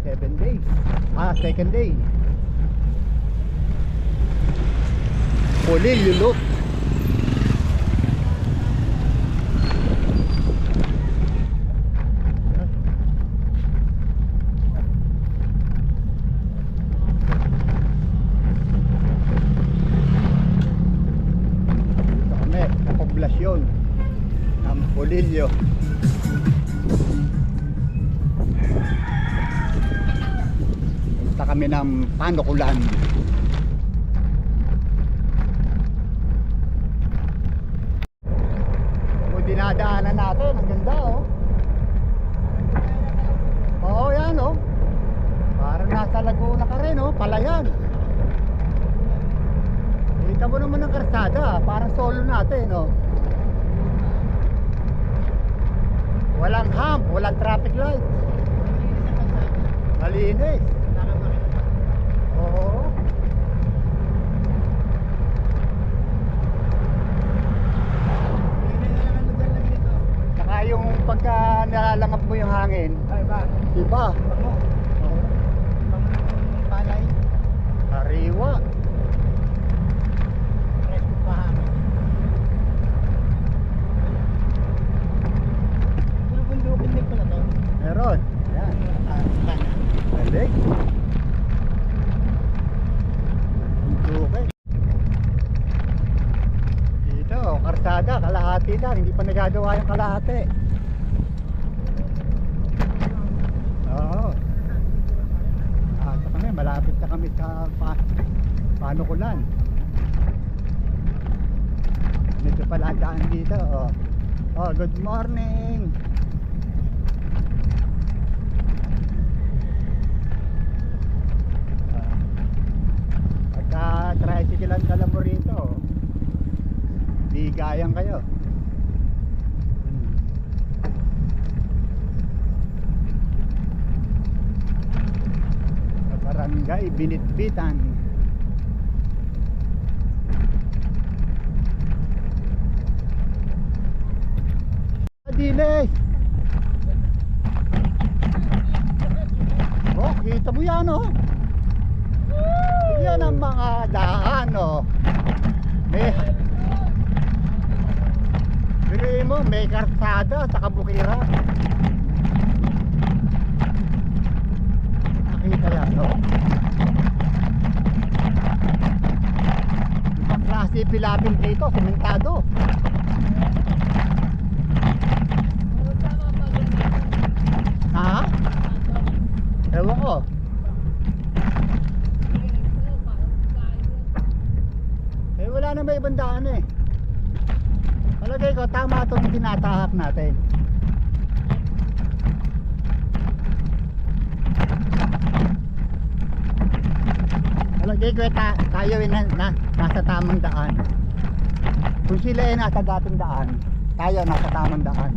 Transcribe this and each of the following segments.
7 days. Second day. Pulil lulok. Poblasyon ng Polillo. Punta kami ng Panukulan. Kung dinadaanan natin, ang ganda oh. Oo yan oh. Parang nasa Laguna ka rin oh, Palayan. Kita mo naman ang karsada, parang solo natin oh. Walang hump, walang traffic light. Malinis. Oo. Saka yung pagka nalalangap mo yung hangin, iba. Palay. Kariwa. Meron. Ayan. Balik. Okay. Dito, karsada, kalahati lang. Hindi pa nagagawa yung kalahati. Oo. Ito kami, malapit na kami sa Panukulan. Dito pala ang daan dito. Oh, good morning. Tricycle ang dala mo rito, di gayang kayo. Sa barangay Binitbitan. Diles. Oh, kita mo yan oh. Yan ang mga daan oh. May karsada sa kabukiran. Nakita yan no? Ibang klase pilapil dito, sementado. Ha? Ewan ko. Wala na may bandaan eh. Palagay ko tama itong tinatahak natin. Palagay ko tayo nasa tamang daan. Kung sila ay nasa dating daan, tayo nasa tamang daan.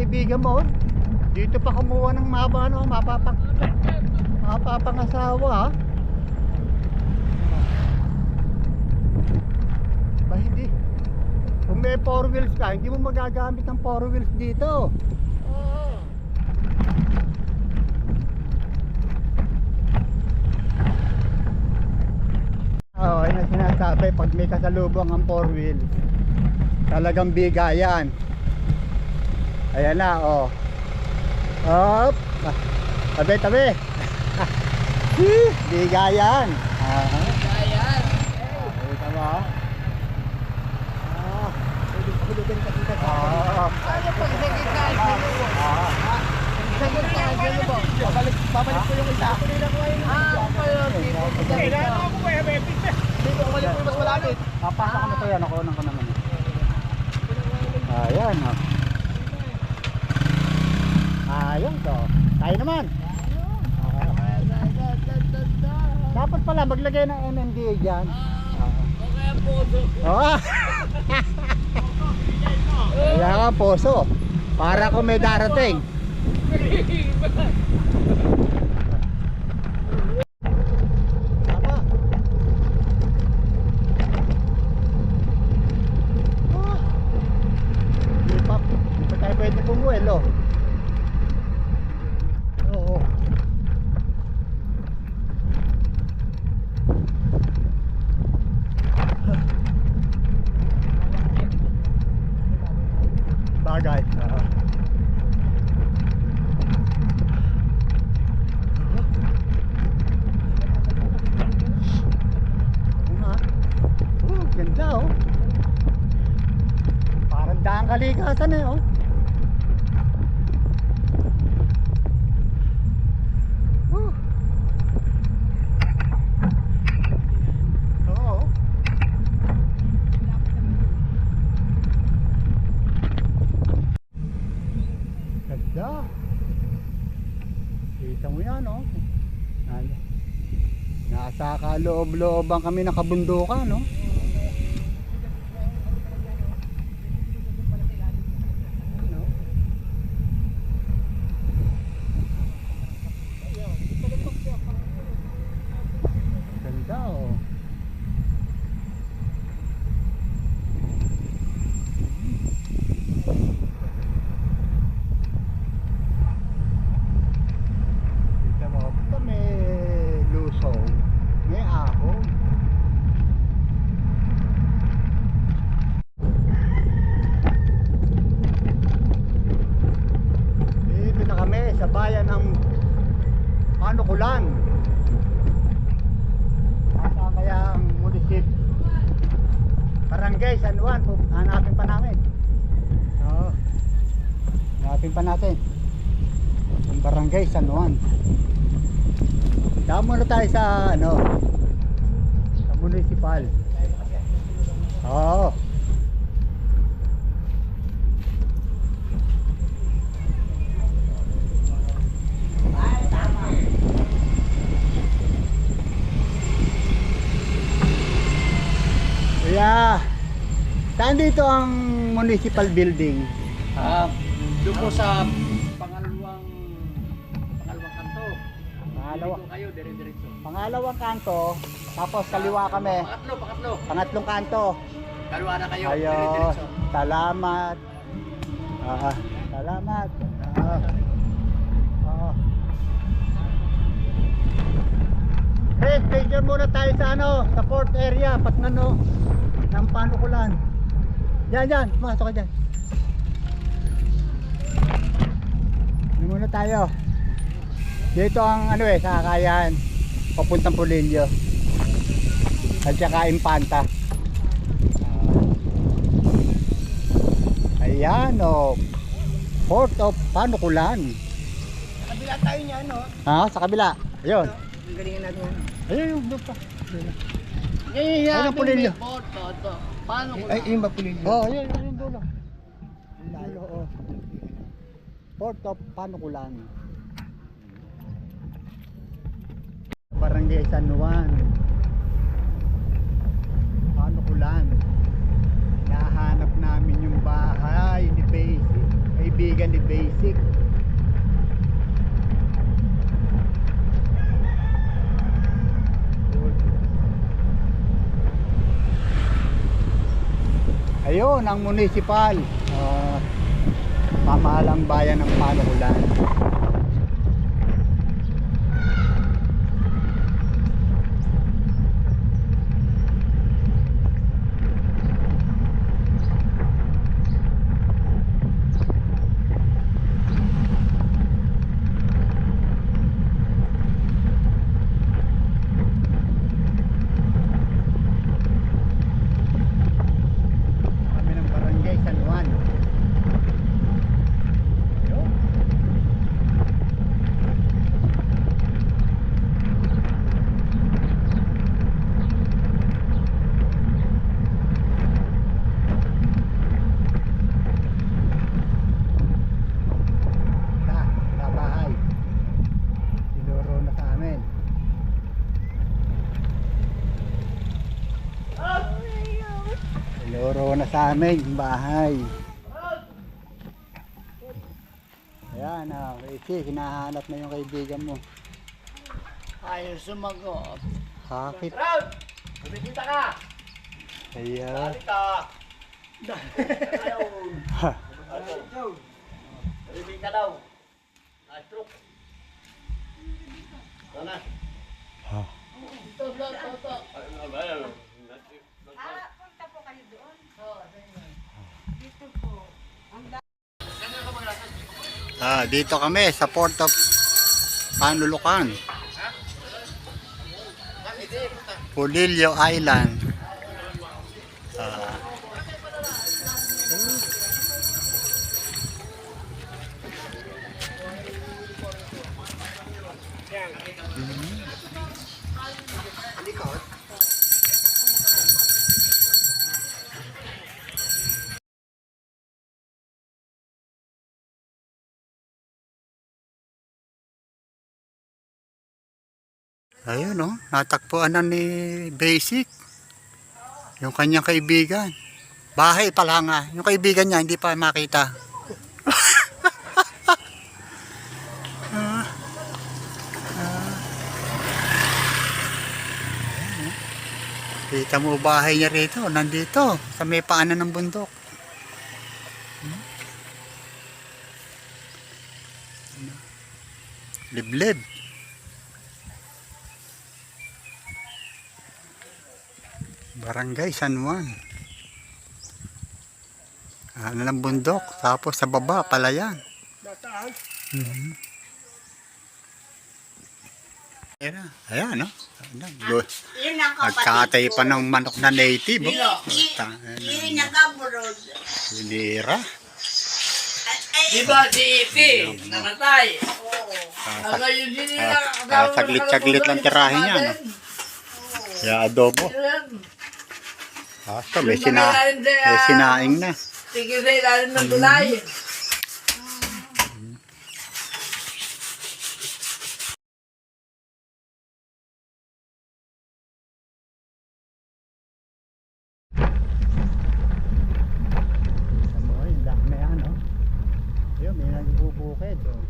Kaibigan mo, dito pa kumuha ng mapapangasawa. Ba hindi? Kung may 4 wheels ka, hindi mo magagamit ng 4 wheels dito. Oo, yun ang sinasabi, pag may kasalubong ang 4 wheels, talagang bigayan. Ayan na, oh. Hop. Tabi. Bigayan. Bigayan. Kita mo? Pwede ka dito. Ano pag sa gitna? Sa gitna, gano'n ba? Babalik ko yung isa. Kailangan ako ba yung bebit? Dito, babalik ko mas malapit. Papasok ko na to yan, nakunan ko naman. Ayan, oh. Ayun to. Tayo naman. Dapat pala maglagay ng MMDA dyan. Okay ang poso. Kaya nga poso. Para kung may darating. Tama. Oh. Di pa tayo pwede pumuelo. Oo. Bagay. Oo nga. Oh, ganda oh. Parang daang kalikasan eh oh. Woo. Oo. Ganda. Kita mo yan oh. Ano? Nasa kaloob-looban kami ng kabundukan no. Ano? Ganda oh. Kita mo, basta may lusong, may ahon. Dito na kami sa bayan ng Panukulan. Nasaan kaya ang munisip? Barangay San Juan. Hanapin pa namin. Oo. Hanapin pa natin ang Barangay San Juan. Damo muna tayo sa ano, sa municipal. Oo. Yeah. Saan dito ang municipal building? Doon po sa pangalawang kanto. Pangalawa. Dito kayo, dire-diretso. Pangalawang kanto, tapos kaliwa kami. Pangatlo. Pangatlong kanto. Kaliwa na kayo, Ayun. dire-diretso. Salamat. Salamat. Hey, stay dyan muna tayo sa ano, sa port area, Patnano, ng Panukulan. Yan, pumasok ka dyan. Yan muna tayo. Dito ang ano sa Kakayan, papuntang Pulillo. At saka Impanta. Ayan o, Port of Panukulan. Sa kabila tayo niya, no? Sa kabila. Ayun. Ang galingan natin yan. Ayun, doon pa. Yan ang Pulilyo. Paano ko ay, yung ba Pulilyo? Ayun dulo. Dulo, oh. Port of Panukulan. Barangay San Juan. Panukulan. Nahanap namin yung bahay ni Basic. Kaibigan ni Basic. Ayun ang municipal, pamahalang bayan ng Panukulan. Loro na sa amin yung bahay. Ayan, Richie, hinahanap na yung kaibigan mo. Ayaw sumagot. Hakit. Round! Bumibita ka! Ayan. Bumibita! Ha. Bumibita daw. Atrok. Ito na. Ha. Ito, ito. Punta po kayo doon? Dito po. Dito kami sa Port of Panlulukan. Pulilio Island. Ayun oh, natagpuan na ni Basic. Yung kanyang kaibigan. Bahay pala nga. Yung kaibigan niya hindi pa makita. Kita mo bahay niya rito, nandito, sa may paanan ng bundok. Liblib. Barangay San Juan. Ano ng bundok, tapos sa baba, palayan. Ayan, no? Yun ang Nagkatay pa ng manok na native. Yun ang kaburod. Sinira. Di ba si Ipi? Namatay. Ngayon Saglit-saglit lang tirahin niya, no? Kaya adobo. May sinaing na. Tigil sa ilalim ng gulay. Dami yan, no? Ayun, may nagbubukid, oh.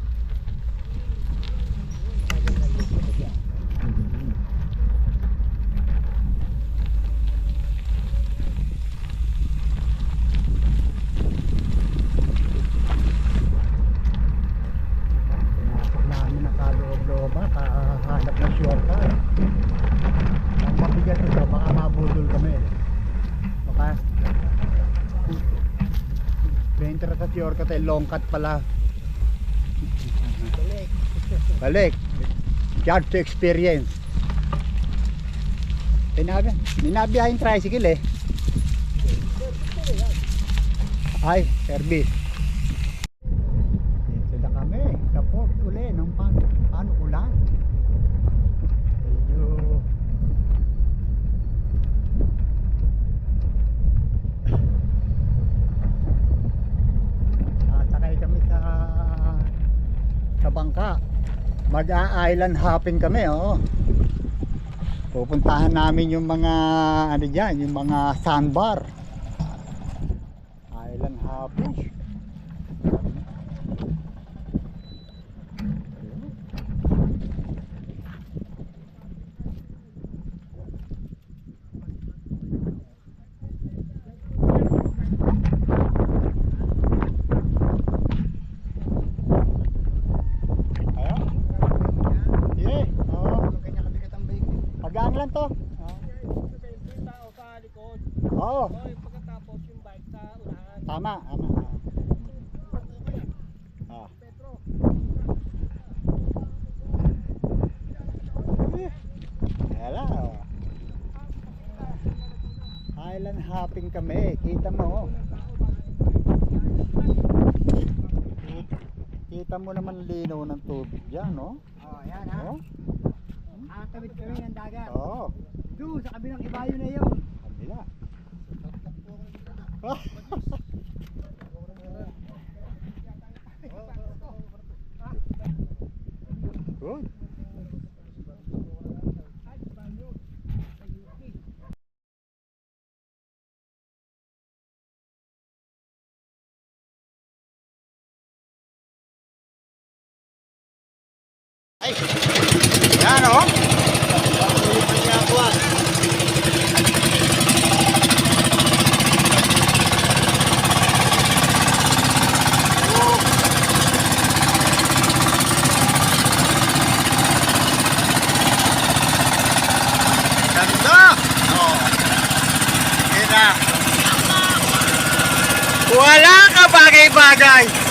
Namin nakaloob-looba, kahanap ng shortcut. Ang mabigat ito, baka mabudol kami. Baka 20 sa shortcut ay long cut pala. Balik. Charge to experience. Binabiyahin tricycle eh. Ay, service. Dito na kami sa port uli ng Panukulan. Medyo sakay kami sa bangka. Mag-a-island hopping kami, oh. Pupuntahan namin yung mga ano diyan, yung mga sandbar. Island hopping. Pagaan lang to. Yung tao sa likod. Oo. Pagkatapos yung bike sa unahan. Tama, tama. Petro. Hello. Island hopping kami. Kita mo. Kita mo naman linaw ng tubig diyan, no? Oh, yan ha. Oh. Tawid kami ng dagat. Oo. Doon sa kabilang ibayo na yun. Kabila. Good. Ay, yan o. Ganda! Oh. Kira. Wala ka bagay-bagay.